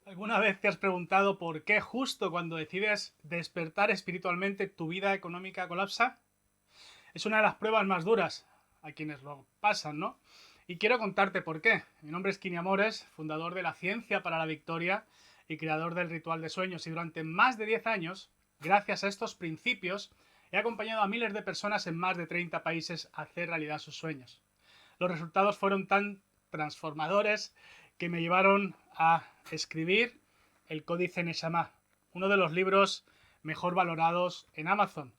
¿Alguna vez te has preguntado por qué justo cuando decides despertar espiritualmente tu vida económica colapsa? Es una de las pruebas más duras a quienes lo pasan, ¿no? Y quiero contarte por qué. Mi nombre es Kini Amores, fundador de la Ciencia para la Victoria y creador del Ritual de Sueños. Y durante más de 10 años, gracias a estos principios, he acompañado a miles de personas en más de 30 países a hacer realidad sus sueños. Los resultados fueron tan transformadores que me llevaron a escribir El Códice Neshama, uno de los libros mejor valorados en Amazon,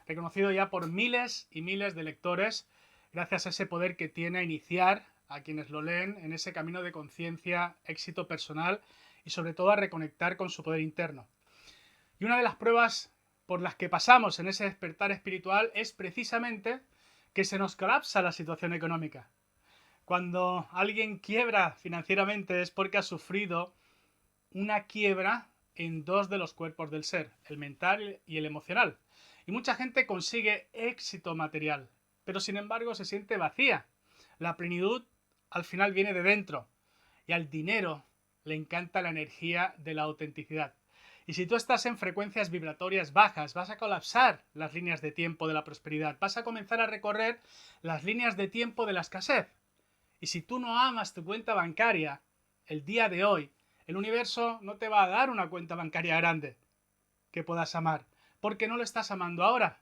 reconocido ya por miles y miles de lectores, gracias a ese poder que tiene a iniciar a quienes lo leen en ese camino de conciencia, éxito personal y sobre todo a reconectar con su poder interno. Y una de las pruebas por las que pasamos en ese despertar espiritual es precisamente que se nos colapsa la situación económica. Cuando alguien quiebra financieramente es porque ha sufrido una quiebra en dos de los cuerpos del ser, el mental y el emocional. Y mucha gente consigue éxito material, pero sin embargo se siente vacía. La plenitud al final viene de dentro y al dinero le encanta la energía de la autenticidad. Y si tú estás en frecuencias vibratorias bajas, vas a colapsar las líneas de tiempo de la prosperidad, vas a comenzar a recorrer las líneas de tiempo de la escasez. Y si tú no amas tu cuenta bancaria el día de hoy, el universo no te va a dar una cuenta bancaria grande que puedas amar, porque no lo estás amando ahora.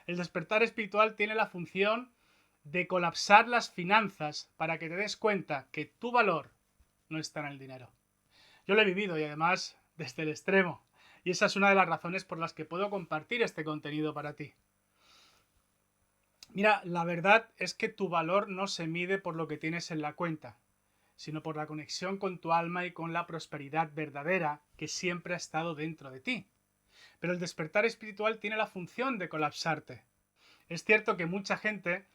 El despertar espiritual tiene la función de colapsar las finanzas para que te des cuenta que tu valor no está en el dinero. Yo lo he vivido y además desde el extremo. Y esa es una de las razones por las que puedo compartir este contenido para ti. Mira, la verdad es que tu valor no se mide por lo que tienes en la cuenta, sino por la conexión con tu alma y con la prosperidad verdadera que siempre ha estado dentro de ti. Pero el despertar espiritual tiene la función de colapsarte. Es cierto que mucha gente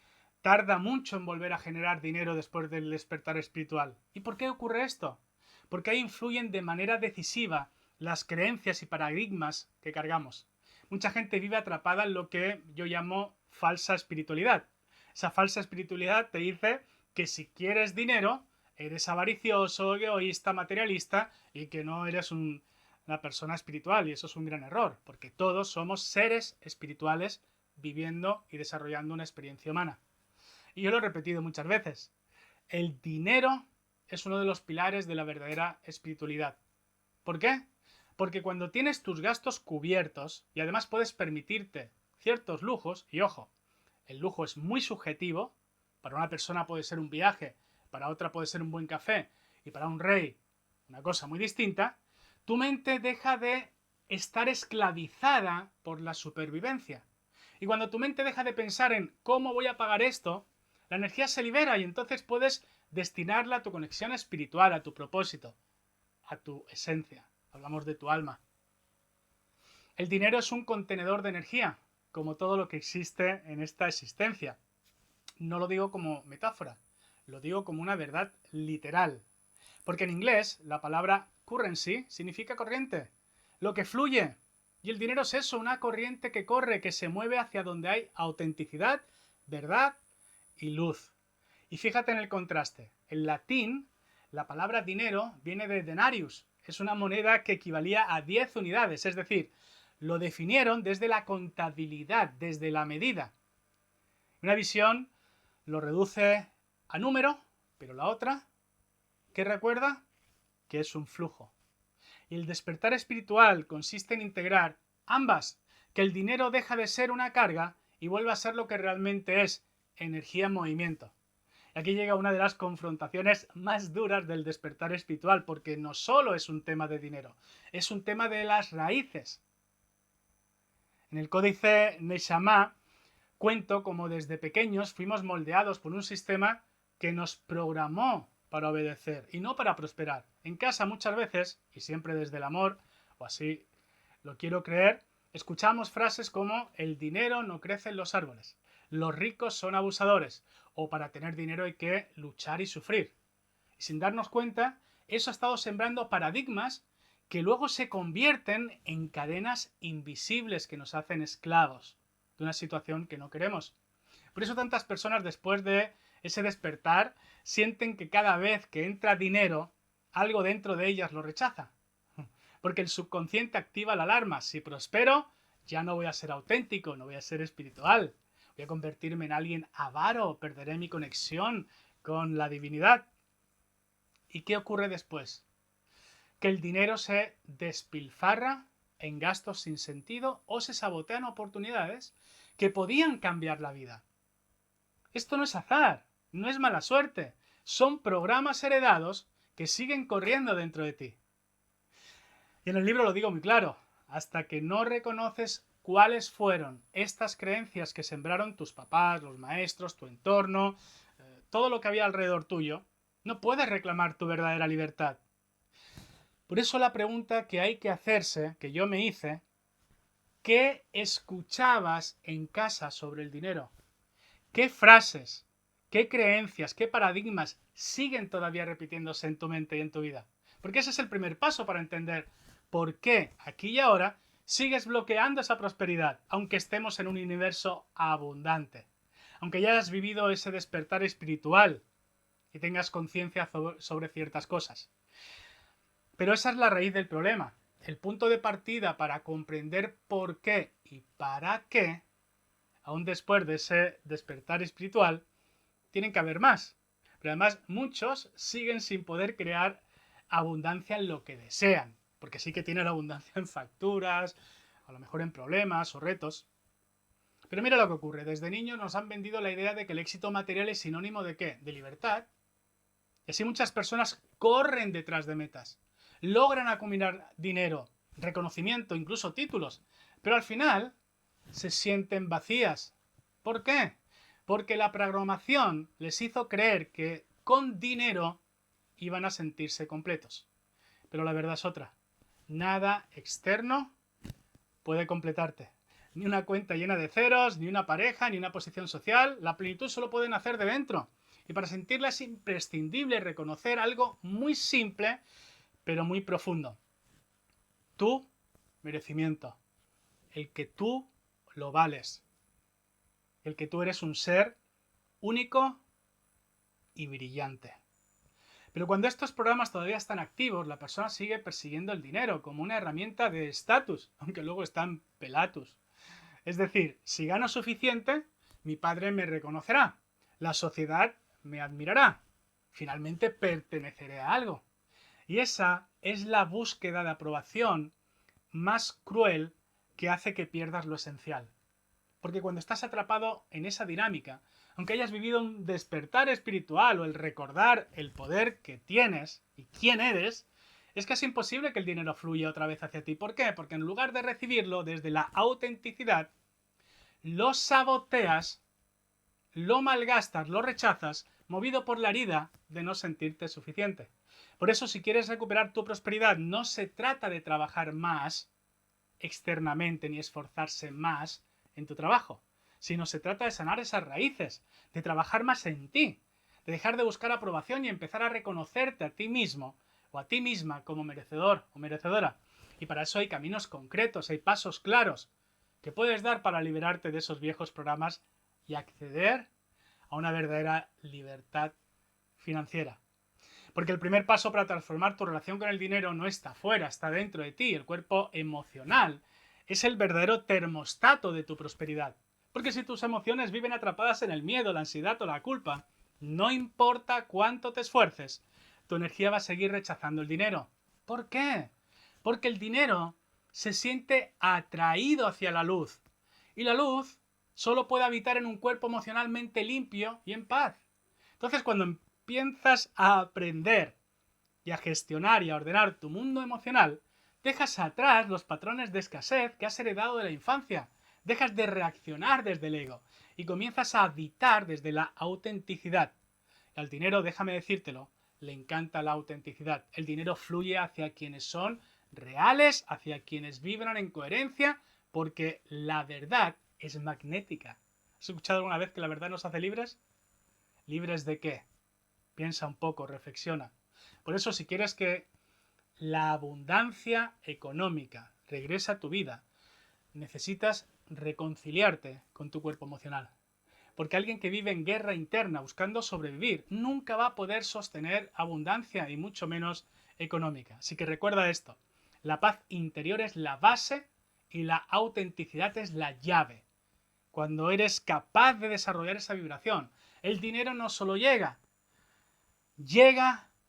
tarda mucho en volver a generar dinero después del despertar espiritual. ¿Y por qué ocurre esto? Porque ahí influyen de manera decisiva las creencias y paradigmas que cargamos. Mucha gente vive atrapada en lo que yo llamo falsa espiritualidad. Esa falsa espiritualidad te dice que si quieres dinero, eres avaricioso, egoísta, materialista y que no eres una persona espiritual. Y eso es un gran error, porque todos somos seres espirituales viviendo y desarrollando una experiencia humana. Y yo lo he repetido muchas veces. El dinero es uno de los pilares de la verdadera espiritualidad. ¿Por qué? Porque cuando tienes tus gastos cubiertos y además puedes permitirte ciertos lujos, y ojo, el lujo es muy subjetivo, para una persona puede ser un viaje, para otra puede ser un buen café y para un rey una cosa muy distinta, tu mente deja de estar esclavizada por la supervivencia. Y cuando tu mente deja de pensar en cómo voy a pagar esto, la energía se libera y entonces puedes destinarla a tu conexión espiritual, a tu propósito, a tu esencia. Hablamos de tu alma. El dinero es un contenedor de energía, como todo lo que existe en esta existencia. No lo digo como metáfora, lo digo como una verdad literal. Porque en inglés la palabra currency significa corriente, lo que fluye. Y el dinero es eso, una corriente que corre, que se mueve hacia donde hay autenticidad, verdad y luz. Y fíjate en el contraste. En latín, la palabra dinero viene de denarius. Es una moneda que equivalía a 10 unidades, es decir, lo definieron desde la contabilidad, desde la medida. Una visión lo reduce a número, pero la otra, ¿qué recuerda? Que es un flujo. Y el despertar espiritual consiste en integrar ambas, que el dinero deja de ser una carga y vuelve a ser lo que realmente es, energía en movimiento. Y aquí llega una de las confrontaciones más duras del despertar espiritual, porque no solo es un tema de dinero, es un tema de las raíces. En el códice Neshama cuento cómo desde pequeños fuimos moldeados por un sistema que nos programó para obedecer y no para prosperar. En casa muchas veces, y siempre desde el amor, o así lo quiero creer, escuchamos frases como el dinero no crece en los árboles, los ricos son abusadores, o para tener dinero hay que luchar y sufrir. Y sin darnos cuenta, eso ha estado sembrando paradigmas que luego se convierten en cadenas invisibles que nos hacen esclavos de una situación que no queremos. Por eso tantas personas después de ese despertar sienten que cada vez que entra dinero algo dentro de ellas lo rechaza. Porque el subconsciente activa la alarma. Si prospero, ya no voy a ser auténtico, no voy a ser espiritual. Voy a convertirme en alguien avaro, perderé mi conexión con la divinidad. ¿Y qué ocurre después? Que el dinero se despilfarra en gastos sin sentido o se sabotean oportunidades que podían cambiar la vida. Esto no es azar, no es mala suerte, son programas heredados que siguen corriendo dentro de ti. Y en el libro lo digo muy claro, hasta que no reconoces cuáles fueron estas creencias que sembraron tus papás, los maestros, tu entorno, todo lo que había alrededor tuyo, no puedes reclamar tu verdadera libertad. Por eso la pregunta que hay que hacerse, que yo me hice, ¿qué escuchabas en casa sobre el dinero? ¿Qué frases, qué creencias, qué paradigmas siguen todavía repitiéndose en tu mente y en tu vida? Porque ese es el primer paso para entender por qué aquí y ahora sigues bloqueando esa prosperidad, aunque estemos en un universo abundante. Aunque ya hayas vivido ese despertar espiritual y tengas conciencia sobre ciertas cosas. Pero esa es la raíz del problema. El punto de partida para comprender por qué y para qué, aún después de ese despertar espiritual, tienen que haber más. Pero además muchos siguen sin poder crear abundancia en lo que desean. Porque sí que tienen abundancia en facturas, a lo mejor en problemas o retos. Pero mira lo que ocurre. Desde niños nos han vendido la idea de que el éxito material es sinónimo de ¿qué? De libertad. Y así muchas personas corren detrás de metas. Logran acumular dinero, reconocimiento, incluso títulos. Pero al final se sienten vacías. ¿Por qué? Porque la programación les hizo creer que con dinero iban a sentirse completos. Pero la verdad es otra. Nada externo puede completarte. Ni una cuenta llena de ceros, ni una pareja, ni una posición social. La plenitud solo puede nacer de dentro. Y para sentirla es imprescindible reconocer algo muy simple, pero muy profundo. Tu merecimiento. El que tú lo vales. El que tú eres un ser único y brillante. Pero cuando estos programas todavía están activos, la persona sigue persiguiendo el dinero como una herramienta de estatus, aunque luego está en pelatus. Es decir, si gano suficiente, mi padre me reconocerá, la sociedad me admirará, finalmente perteneceré a algo. Y esa es la búsqueda de aprobación más cruel que hace que pierdas lo esencial. Porque cuando estás atrapado en esa dinámica, aunque hayas vivido un despertar espiritual o el recordar el poder que tienes y quién eres, es casi imposible que el dinero fluya otra vez hacia ti. ¿Por qué? Porque en lugar de recibirlo desde la autenticidad, lo saboteas, lo malgastas, lo rechazas, movido por la herida de no sentirte suficiente. Por eso, si quieres recuperar tu prosperidad, no se trata de trabajar más externamente ni esforzarse más en tu trabajo, sino se trata de sanar esas raíces, de trabajar más en ti, de dejar de buscar aprobación y empezar a reconocerte a ti mismo o a ti misma como merecedor o merecedora. Y para eso hay caminos concretos, hay pasos claros que puedes dar para liberarte de esos viejos programas y acceder a una verdadera libertad financiera. Porque el primer paso para transformar tu relación con el dinero no está fuera, está dentro de ti. El cuerpo emocional es el verdadero termostato de tu prosperidad. Porque si tus emociones viven atrapadas en el miedo, la ansiedad o la culpa, no importa cuánto te esfuerces, tu energía va a seguir rechazando el dinero. ¿Por qué? Porque el dinero se siente atraído hacia la luz. Y la luz solo puede habitar en un cuerpo emocionalmente limpio y en paz. Entonces, cuando empiezas a aprender y a gestionar y a ordenar tu mundo emocional, dejas atrás los patrones de escasez que has heredado de la infancia. Dejas de reaccionar desde el ego y comienzas a habitar desde la autenticidad. Al dinero, déjame decírtelo, le encanta la autenticidad. El dinero fluye hacia quienes son reales, hacia quienes vibran en coherencia, porque la verdad es magnética. ¿Has escuchado alguna vez que la verdad nos hace libres? ¿Libres de qué? Piensa un poco, reflexiona. Por eso, si quieres que la abundancia económica regrese a tu vida, necesitas reconciliarte con tu cuerpo emocional. Porque alguien que vive en guerra interna buscando sobrevivir nunca va a poder sostener abundancia y mucho menos económica. Así que recuerda esto, la paz interior es la base y la autenticidad es la llave. Cuando eres capaz de desarrollar esa vibración, el dinero no solo llega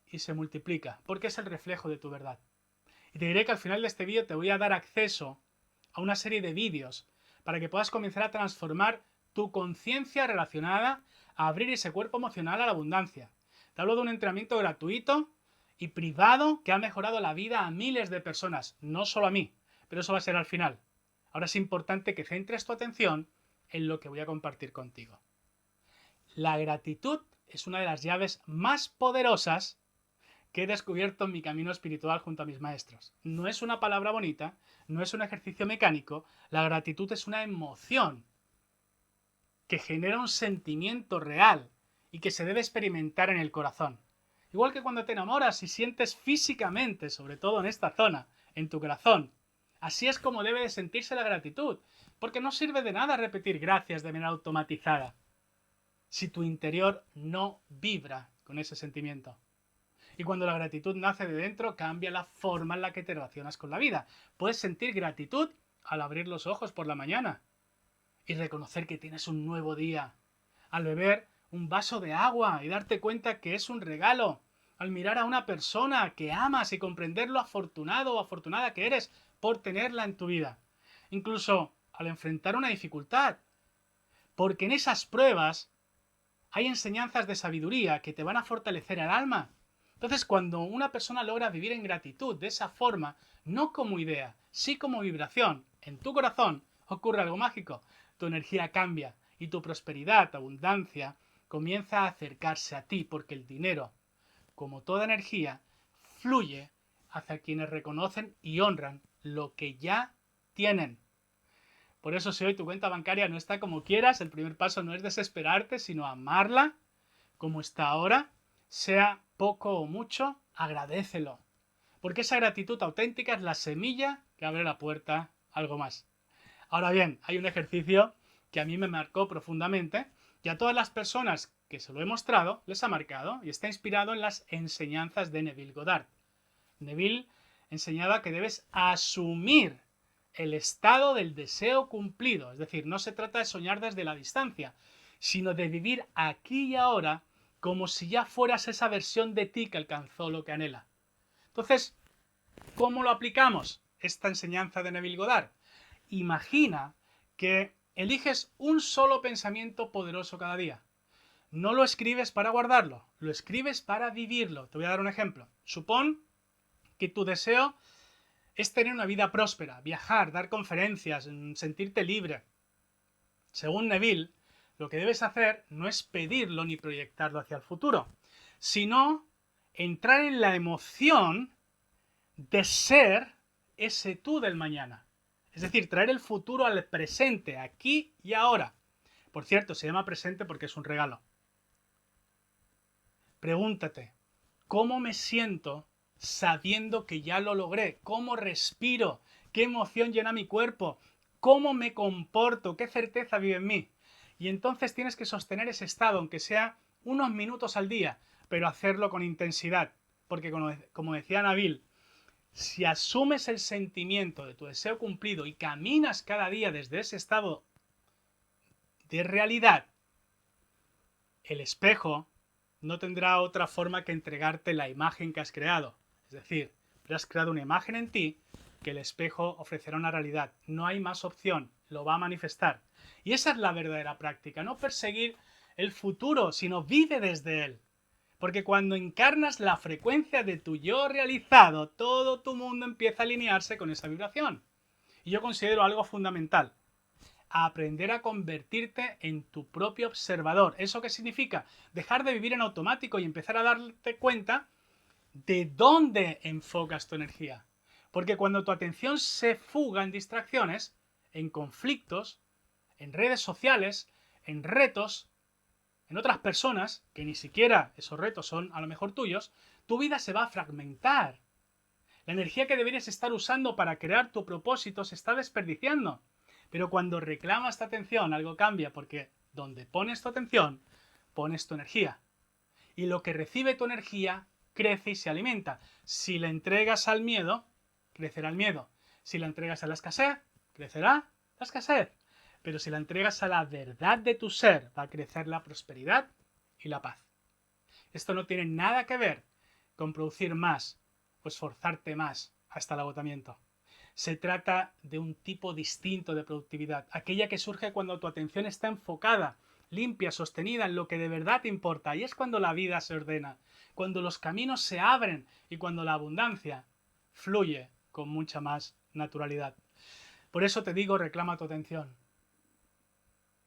y se multiplica, porque es el reflejo de tu verdad. Y te diré que al final de este vídeo te voy a dar acceso a una serie de vídeos para que puedas comenzar a transformar tu conciencia relacionada a abrir ese cuerpo emocional a la abundancia. Te hablo de un entrenamiento gratuito y privado que ha mejorado la vida a miles de personas, no solo a mí, pero eso va a ser al final. Ahora es importante que centres tu atención en lo que voy a compartir contigo. La gratitud es una de las llaves más poderosas que he descubierto en mi camino espiritual junto a mis maestros. No es una palabra bonita, no es un ejercicio mecánico, la gratitud es una emoción que genera un sentimiento real y que se debe experimentar en el corazón. Igual que cuando te enamoras y sientes físicamente, sobre todo en esta zona, en tu corazón. Así es como debe de sentirse la gratitud, porque no sirve de nada repetir gracias de manera automatizada si tu interior no vibra con ese sentimiento. Y cuando la gratitud nace de dentro, cambia la forma en la que te relacionas con la vida. Puedes sentir gratitud al abrir los ojos por la mañana y reconocer que tienes un nuevo día. Al beber un vaso de agua y darte cuenta que es un regalo. Al mirar a una persona que amas y comprender lo afortunado o afortunada que eres por tenerla en tu vida. Incluso al enfrentar una dificultad. Porque en esas pruebas hay enseñanzas de sabiduría que te van a fortalecer el alma. Entonces, cuando una persona logra vivir en gratitud de esa forma, no como idea, sí como vibración, en tu corazón ocurre algo mágico. Tu energía cambia y tu prosperidad, abundancia, comienza a acercarse a ti porque el dinero, como toda energía, fluye hacia quienes reconocen y honran lo que ya tienen. Por eso si hoy tu cuenta bancaria no está como quieras, el primer paso no es desesperarte, sino amarla como está ahora, sea poco o mucho, agradécelo. Porque esa gratitud auténtica es la semilla que abre la puerta a algo más. Ahora bien, hay un ejercicio que a mí me marcó profundamente y a todas las personas que se lo he mostrado les ha marcado y está inspirado en las enseñanzas de Neville Goddard. Neville enseñaba que debes asumir el estado del deseo cumplido, es decir, no se trata de soñar desde la distancia, sino de vivir aquí y ahora como si ya fueras esa versión de ti que alcanzó lo que anhela. Entonces, ¿cómo lo aplicamos? Esta enseñanza de Neville Goddard. Imagina que eliges un solo pensamiento poderoso cada día. No lo escribes para guardarlo, lo escribes para vivirlo. Te voy a dar un ejemplo. Supón que tu deseo es tener una vida próspera, viajar, dar conferencias, sentirte libre. Según Neville, lo que debes hacer no es pedirlo ni proyectarlo hacia el futuro, sino entrar en la emoción de ser ese tú del mañana. Es decir, traer el futuro al presente, aquí y ahora. Por cierto, se llama presente porque es un regalo. Pregúntate, ¿cómo me siento sabiendo que ya lo logré? ¿Cómo respiro? ¿Qué emoción llena mi cuerpo? ¿Cómo me comporto? ¿Qué certeza vive en mí? Y entonces tienes que sostener ese estado, aunque sea unos minutos al día, pero hacerlo con intensidad. Porque como decía Nabil, si asumes el sentimiento de tu deseo cumplido y caminas cada día desde ese estado de realidad, el espejo no tendrá otra forma que entregarte la imagen que has creado. Es decir, has creado una imagen en ti que el espejo ofrecerá una realidad. No hay más opción, lo va a manifestar. Y esa es la verdadera práctica, no perseguir el futuro, sino vive desde él. Porque cuando encarnas la frecuencia de tu yo realizado, todo tu mundo empieza a alinearse con esa vibración. Y yo considero algo fundamental: aprender a convertirte en tu propio observador. ¿Eso qué significa? Dejar de vivir en automático y empezar a darte cuenta de dónde enfocas tu energía. Porque cuando tu atención se fuga en distracciones, en conflictos, en redes sociales, en retos, en otras personas, que ni siquiera esos retos son a lo mejor tuyos, tu vida se va a fragmentar. La energía que deberías estar usando para crear tu propósito se está desperdiciando. Pero cuando reclamas tu atención, algo cambia, porque donde pones tu atención, pones tu energía. Y lo que recibe tu energía crece y se alimenta. Si la entregas al miedo, crecerá el miedo. Si la entregas a la escasez, crecerá la escasez. Pero si la entregas a la verdad de tu ser, va a crecer la prosperidad y la paz. Esto no tiene nada que ver con producir más o esforzarte más hasta el agotamiento. Se trata de un tipo distinto de productividad, aquella que surge cuando tu atención está enfocada, limpia, sostenida en lo que de verdad te importa. Y es cuando la vida se ordena, cuando los caminos se abren y cuando la abundancia fluye con mucha más naturalidad. Por eso te digo, reclama tu atención.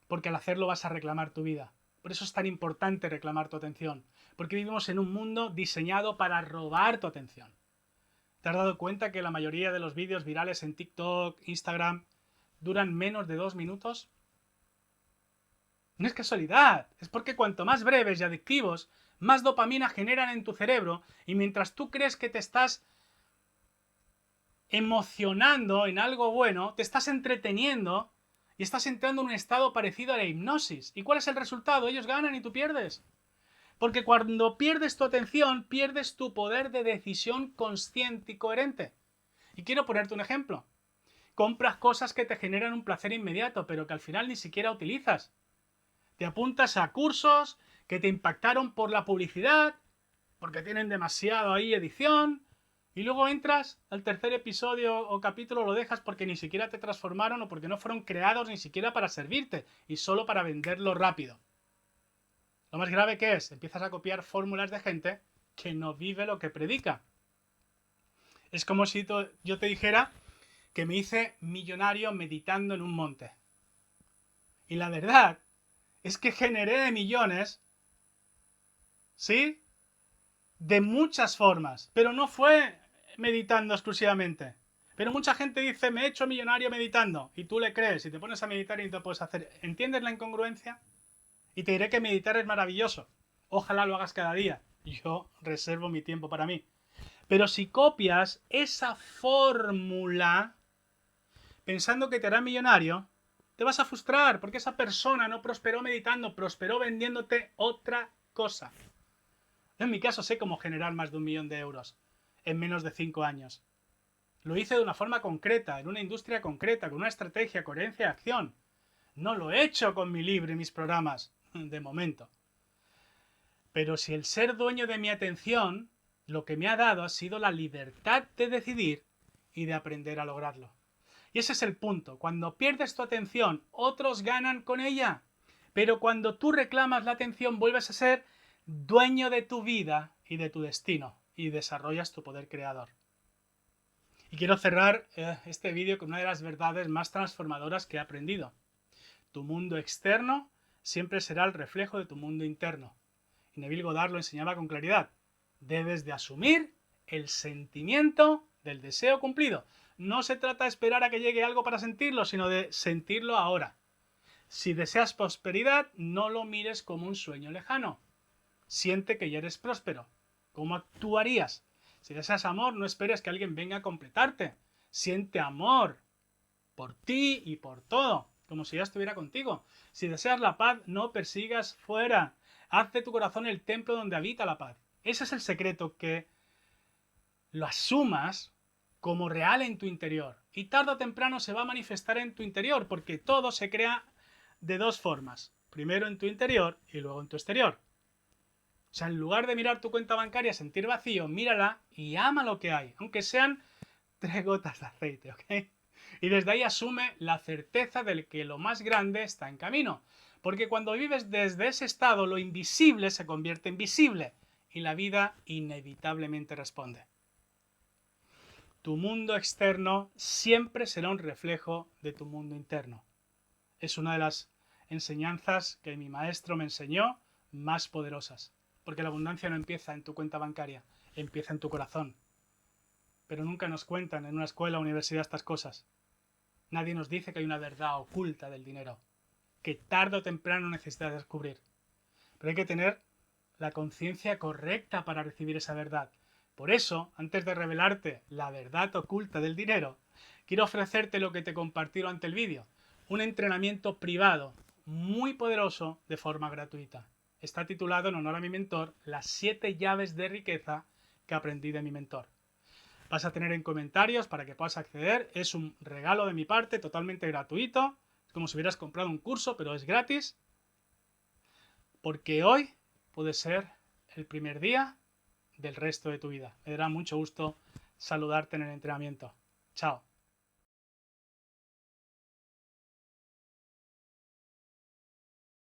Porque al hacerlo vas a reclamar tu vida. Por eso es tan importante reclamar tu atención. Porque vivimos en un mundo diseñado para robar tu atención. ¿Te has dado cuenta que la mayoría de los vídeos virales en TikTok, Instagram, duran menos de 2 minutos? No es casualidad, es porque cuanto más breves y adictivos, más dopamina generan en tu cerebro y mientras tú crees que te estás emocionando en algo bueno, te estás entreteniendo y estás entrando en un estado parecido a la hipnosis. ¿Y cuál es el resultado? Ellos ganan y tú pierdes. Porque cuando pierdes tu atención, pierdes tu poder de decisión consciente y coherente. Y quiero ponerte un ejemplo. Compras cosas que te generan un placer inmediato, pero que al final ni siquiera utilizas. Te apuntas a cursos que te impactaron por la publicidad, porque tienen demasiado ahí edición, y luego entras al tercer episodio o capítulo, lo dejas porque ni siquiera te transformaron o porque no fueron creados ni siquiera para servirte, y solo para venderlo rápido. Lo más grave que es, empiezas a copiar fórmulas de gente que no vive lo que predica. Es como si yo te dijera que me hice millonario meditando en un monte. Y la verdad es que generé millones, ¿sí? De muchas formas, pero no fue meditando exclusivamente. Pero mucha gente dice, me he hecho millonario meditando, y tú le crees, y te pones a meditar y no te puedes hacer. ¿Entiendes la incongruencia? Y te diré que meditar es maravilloso. Ojalá lo hagas cada día. Yo reservo mi tiempo para mí. Pero si copias esa fórmula pensando que te hará millonario, te vas a frustrar porque esa persona no prosperó meditando, prosperó vendiéndote otra cosa. En mi caso sé cómo generar más de 1 millón de euros en menos de 5 años. Lo hice de una forma concreta, en una industria concreta, con una estrategia, coherencia y acción. No lo he hecho con mi libro y mis programas, de momento. Pero si el ser dueño de mi atención, lo que me ha dado ha sido la libertad de decidir y de aprender a lograrlo. Y ese es el punto. Cuando pierdes tu atención, otros ganan con ella. Pero cuando tú reclamas la atención, vuelves a ser dueño de tu vida y de tu destino. Y desarrollas tu poder creador. Y quiero cerrar este vídeo con una de las verdades más transformadoras que he aprendido. Tu mundo externo siempre será el reflejo de tu mundo interno. Y Neville Goddard lo enseñaba con claridad. Debes de asumir el sentimiento del deseo cumplido. No se trata de esperar a que llegue algo para sentirlo, sino de sentirlo ahora. Si deseas prosperidad, no lo mires como un sueño lejano. Siente que ya eres próspero. ¿Cómo actuarías? Si deseas amor, no esperes que alguien venga a completarte. Siente amor por ti y por todo, como si ya estuviera contigo. Si deseas la paz, no persigas fuera. Haz de tu corazón el templo donde habita la paz. Ese es el secreto, que lo asumas como real en tu interior. Y tarde o temprano se va a manifestar en tu interior, porque todo se crea de 2 formas. Primero en tu interior y luego en tu exterior. O sea, en lugar de mirar tu cuenta bancaria, sentir vacío, mírala y ama lo que hay, aunque sean 3 gotas de aceite, ¿ok? Y desde ahí asume la certeza de que lo más grande está en camino. Porque cuando vives desde ese estado, lo invisible se convierte en visible y la vida inevitablemente responde. Tu mundo externo siempre será un reflejo de tu mundo interno. Es una de las enseñanzas que mi maestro me enseñó más poderosas. Porque la abundancia no empieza en tu cuenta bancaria, empieza en tu corazón. Pero nunca nos cuentan en una escuela o universidad estas cosas. Nadie nos dice que hay una verdad oculta del dinero, que tarde o temprano necesitas descubrir. Pero hay que tener la conciencia correcta para recibir esa verdad. Por eso, antes de revelarte la verdad oculta del dinero, quiero ofrecerte lo que te compartí ante el vídeo. Un entrenamiento privado, muy poderoso, de forma gratuita. Está titulado, en honor a mi mentor, Las 7 llaves de riqueza que aprendí de mi mentor. Vas a tener en comentarios para que puedas acceder. Es un regalo de mi parte, totalmente gratuito. Es como si hubieras comprado un curso, pero es gratis. Porque hoy puede ser el primer día del resto de tu vida. Me dará mucho gusto saludarte en el entrenamiento. Chao.